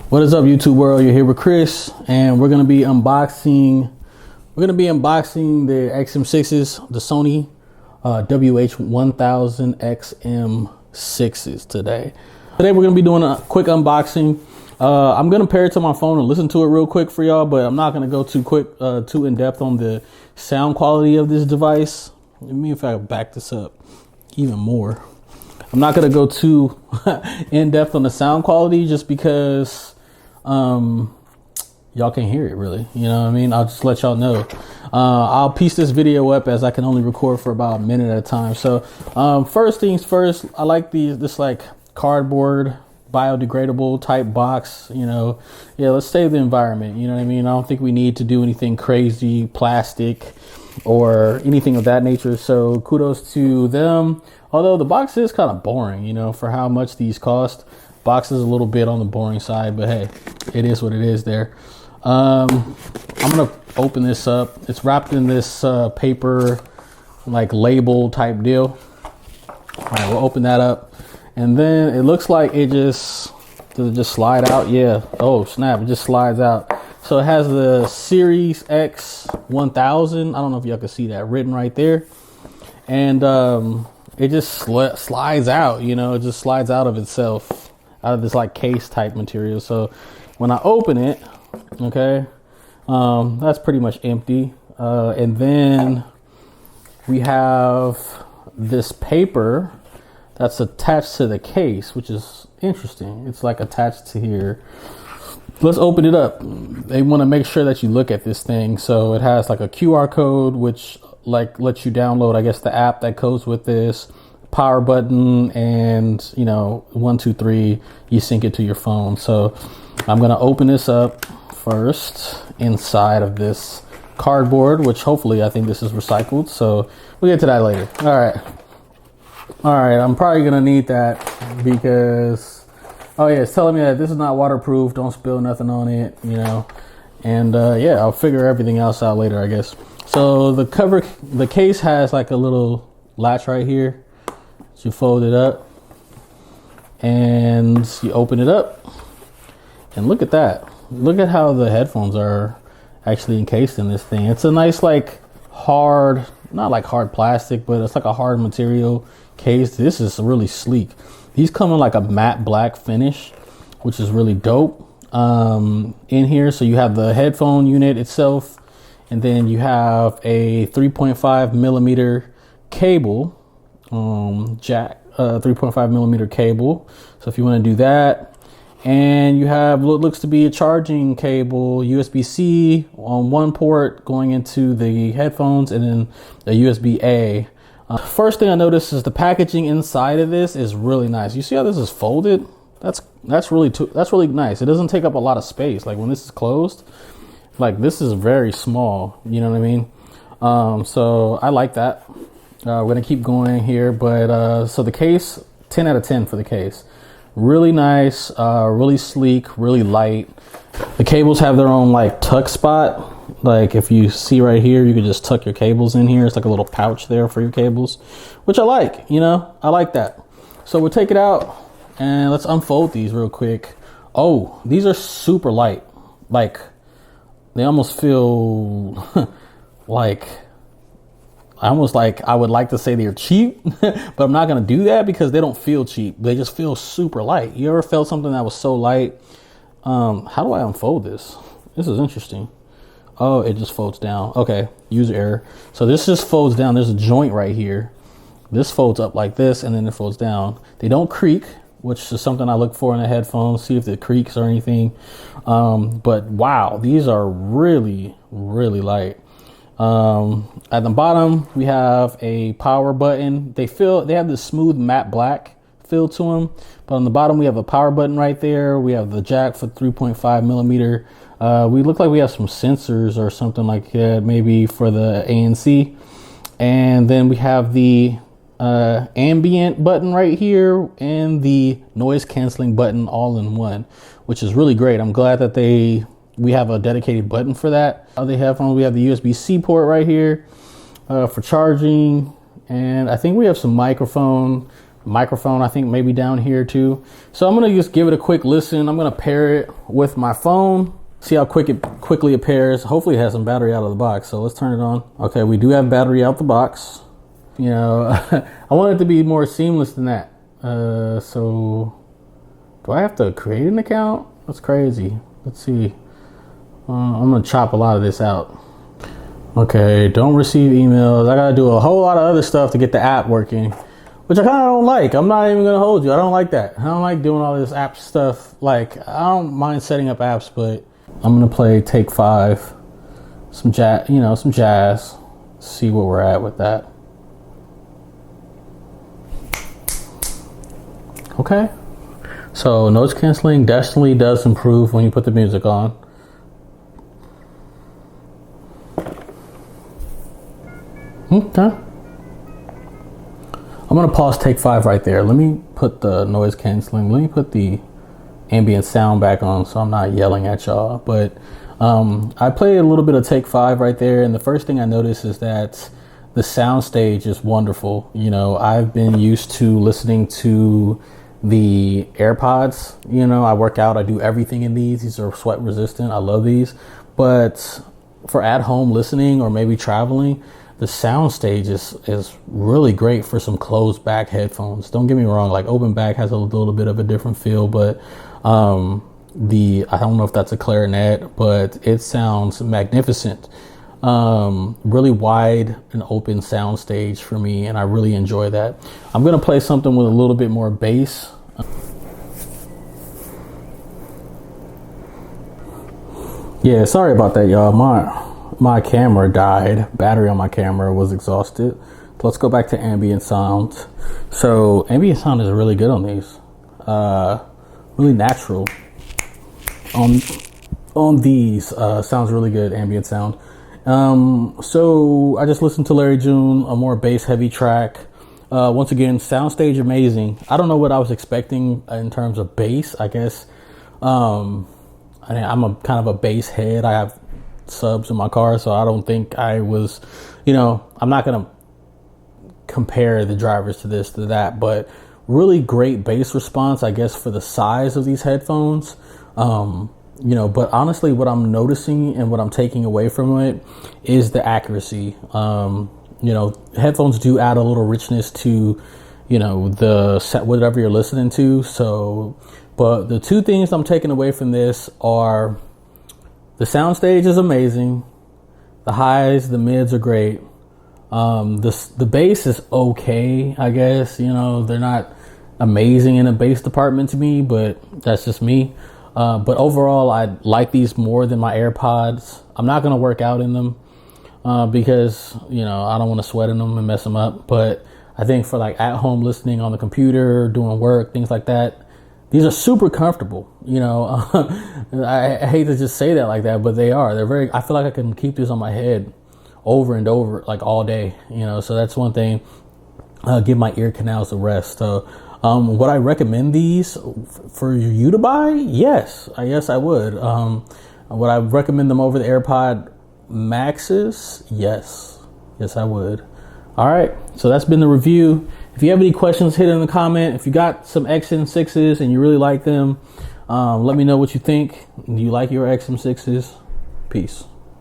What is up, YouTube world? You're here with Chris, and we're gonna be unboxing. The XM6s, the Sony WH-1000XM6s today. Today we're gonna be doing a quick unboxing. I'm gonna pair it to my phone and listen to it real quick for y'all, but I'm not gonna go too in depth on the sound quality of this device. Let me, if I can back this up even more. I'm not gonna go too in depth on the sound quality just because y'all can't hear it really, you know what I mean? I'll just let y'all know. I'll piece this video up as I can only record for about a minute at a time. So first things first, I like this like cardboard biodegradable type box, you know. Yeah, let's save the environment, you know what I mean? I don't think we need to do anything crazy plastic or anything of that nature, so kudos to them. Although the box is kind of boring, you know, for how much these cost. Box is a little bit on the boring side, but hey, it is what it is there. I'm gonna open this up. It's wrapped in this paper like label type deal. All right, we'll open that up, and then it looks like it just does it just slide out. Yeah, oh snap, it just slides out. So it has the Series X 1000. I don't know if y'all can see that written right there, and it just slides out, you know. It just slides out of itself, out of this like case type material. So when I open it, okay, that's pretty much empty. And then we have this paper that's attached to the case, which is interesting. It's like attached to here. Let's open it up. They want to make sure that you look at this thing. So it has like a QR code, which like lets you download, I guess, the app that goes with this, power button, and you know, 1 2 3, you sync it to your phone. So I'm gonna open this up first inside of this cardboard, which hopefully I think this is recycled, so we'll get to that later. All right, I'm probably gonna need that because oh yeah, it's telling me that this is not waterproof, don't spill nothing on it, you know. And yeah, I'll figure everything else out later, I guess. So the case has like a little latch right here. So you fold it up and you open it up, and look at that. Look at how the headphones are actually encased in this thing. It's a nice like hard, not like hard plastic, but it's like a hard material case. This is really sleek. These come in like a matte black finish, which is really dope in here. So you have the headphone unit itself, and then you have a 3.5 millimeter cable, jack, 3.5 millimeter cable. So if you want to do that, and you have what looks to be a charging cable, USB-C on one port going into the headphones, and then a USB-A. First thing I noticed is the packaging inside of this is really nice. You see how this is folded? That's really nice. It doesn't take up a lot of space. Like when this is closed, like this is very small. You know what I mean? So I like that. We're gonna keep going here, but so the case, 10 out of 10 for the case. Really nice, really sleek, really light. The cables have their own like tuck spot. Like if you see right here, you can just tuck your cables in here. It's like a little pouch there for your cables, which I like, you know, I like that. So we'll take it out and let's unfold these real quick. Oh, these are super light. Like they almost feel like, almost like I would like to say they're cheap, but I'm not going to do that because they don't feel cheap. They just feel super light. You ever felt something that was so light? How do I unfold this? This is interesting. Oh, it just folds down. Okay, user error. So this just folds down. There's a joint right here. This folds up like this, and then it folds down. They don't creak, which is something I look for in a headphone, see if it creaks or anything. But wow, these are really, really light. At the bottom we have a power button. They have this smooth matte black feel to them, but on the bottom we have a power button right there. We have the jack for 3.5 millimeter. We look like we have some sensors or something like that, maybe for the ANC. And then we have the ambient button right here and the noise canceling button all in one, which is really great. I'm glad that we have a dedicated button for that. Other headphones, we have the USB-C port right here for charging, and I think we have some microphone Microphone, I think maybe down here too. So I'm gonna just give it a quick listen. I'm gonna pair it with my phone, see how quickly it pairs. Hopefully it has some battery out of the box. So let's turn it on. Okay, we do have battery out the box. You know, I want it to be more seamless than that. So do I have to create an account? That's crazy. Let's see. I'm gonna chop a lot of this out. Okay, don't receive emails. I gotta do a whole lot of other stuff to get the app working, which I kind of don't like. I'm not even gonna hold you. I don't like that. I don't like doing all this app stuff. Like, I don't mind setting up apps, but I'm gonna play Take 5, some jazz, you know, some jazz. See where we're at with that. Okay. So noise canceling definitely does improve when you put the music on. Okay. I'm gonna pause Take 5 right there. Let me put the noise canceling. Let me put the ambient sound back on so I'm not yelling at y'all. But I played a little bit of Take 5 right there, and the first thing I noticed is that the sound stage is wonderful. You know, I've been used to listening to the AirPods. You know, I work out, I do everything in these. These are sweat resistant. I love these. But for at home listening or maybe traveling, the sound stage is really great for some closed back headphones. Don't get me wrong, like open back has a little bit of a different feel, but I don't know if that's a clarinet, but it sounds magnificent. Really wide and open sound stage for me, and I really enjoy that. I'm gonna play something with a little bit more bass. Yeah, sorry about that, y'all. My camera died. Battery on my camera was exhausted. Let's go back to ambient sound. So ambient sound is really good on these. Really natural on these. Sounds really good, ambient sound. So I just listened to Larry June, a more bass heavy track. Once again, soundstage amazing. I don't know what I was expecting in terms of bass. I guess I'm a kind of a bass head. I have subs in my car, so I don't think I was, you know, I'm not gonna compare the drivers to this to that, but really great bass response, I guess, for the size of these headphones. You know, but honestly, what I'm noticing and what I'm taking away from it is the accuracy. You know, headphones do add a little richness to, you know, the set, whatever you're listening to. So, but the two things I'm taking away from this are the soundstage is amazing. The highs, the mids are great. The bass is okay, I guess. You know, they're not amazing in the bass department to me, but that's just me. But overall, I like these more than my AirPods. I'm not going to work out in them because, you know, I don't want to sweat in them and mess them up. But I think for like at home listening on the computer, doing work, things like that, these are super comfortable. You know, I hate to just say that like that, but they are. They're very, I feel like I can keep these on my head over and over like all day, you know, so that's one thing. Give my ear canals a rest. So would I recommend these for you to buy? Yes, I guess I would. Would I recommend them over the AirPod Maxes? Yes, I would. All right, so that's been the review. If you have any questions, hit it in the comment. If you got some XM6s and you really like them, let me know what you think. Do you like your XM6s? Peace.